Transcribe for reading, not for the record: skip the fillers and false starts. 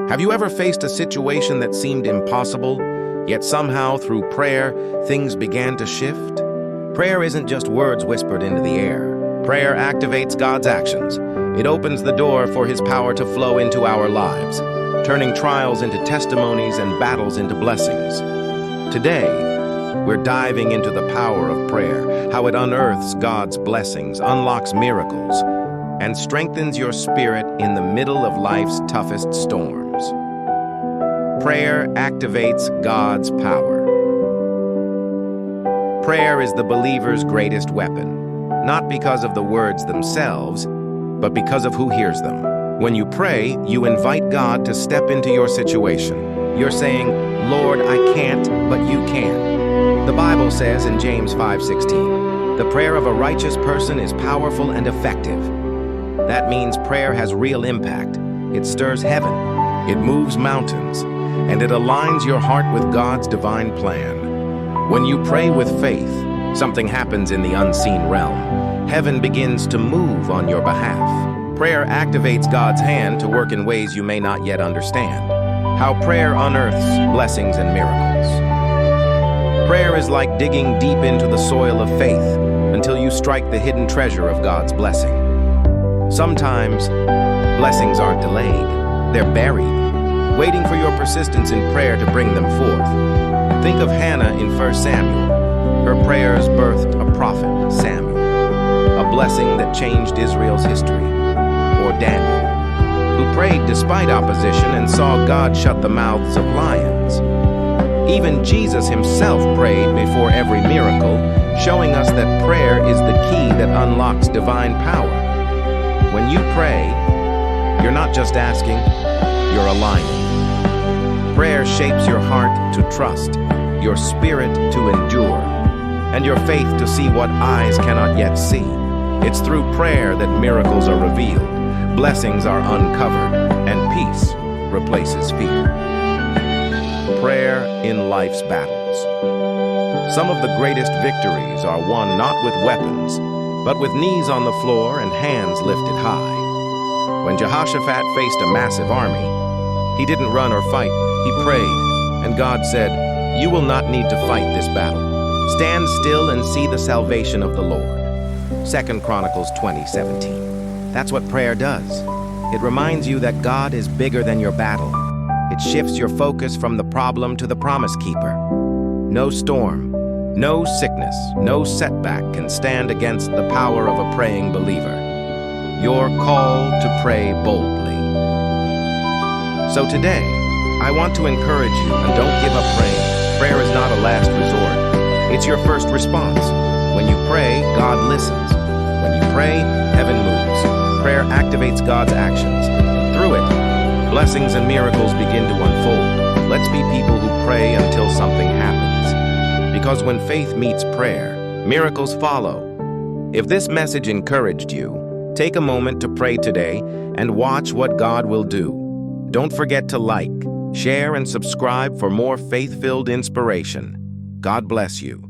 Have you ever faced a situation that seemed impossible, yet somehow through prayer, things began to shift? Prayer isn't just words whispered into the air. Prayer activates God's actions. It opens the door for His power to flow into our lives, turning trials into testimonies and battles into blessings. Today, we're diving into the power of prayer, how it unearths God's blessings, unlocks miracles, and strengthens your spirit in the middle of life's toughest storms. Prayer activates God's power. Prayer is the believer's greatest weapon, not because of the words themselves, but because of who hears them. When you pray, you invite God to step into your situation. You're saying, "Lord, I can't, but you can." The Bible says in James 5:16, "The prayer of a righteous person is powerful and effective." That means prayer has real impact. It stirs heaven, it moves mountains, and it aligns your heart with God's divine plan. When you pray with faith, something happens in the unseen realm. Heaven begins to move on your behalf. Prayer activates God's hand to work in ways you may not yet understand. How prayer unearths blessings and miracles. Prayer is like digging deep into the soil of faith until you strike the hidden treasure of God's blessing. Sometimes, blessings aren't delayed, they're buried, waiting for your persistence in prayer to bring them forth. Think of Hannah in 1 Samuel. Her prayers birthed a prophet, Samuel, a blessing that changed Israel's history. Or Daniel, who prayed despite opposition and saw God shut the mouths of lions. Even Jesus himself prayed before every miracle, showing us that prayer is the key that unlocks divine power. When you pray, you're not just asking, you're aligning. Prayer shapes your heart to trust, your spirit to endure, and your faith to see what eyes cannot yet see. It's through prayer that miracles are revealed, blessings are uncovered, and peace replaces fear. Prayer in life's battles. Some of the greatest victories are won not with weapons, but with knees on the floor and hands lifted high. When Jehoshaphat faced a massive army, he didn't run or fight, he prayed, and God said, "You will not need to fight this battle. Stand still and see the salvation of the Lord." 2 Chronicles 20:17. That's what prayer does. It reminds you that God is bigger than your battle. It shifts your focus from the problem to the promise keeper. No storm, no sickness, no setback can stand against the power of a praying believer. You're called to pray boldly. So today, I want to encourage you, and don't give up praying. Prayer is not a last resort. It's your first response. When you pray, God listens. When you pray, heaven moves. Prayer activates God's actions. Through it, blessings and miracles begin to unfold. Let's be people who pray until something happens. Because when faith meets prayer, miracles follow. If this message encouraged you, take a moment to pray today and watch what God will do. Don't forget to like, share, and subscribe for more faith-filled inspiration. God bless you.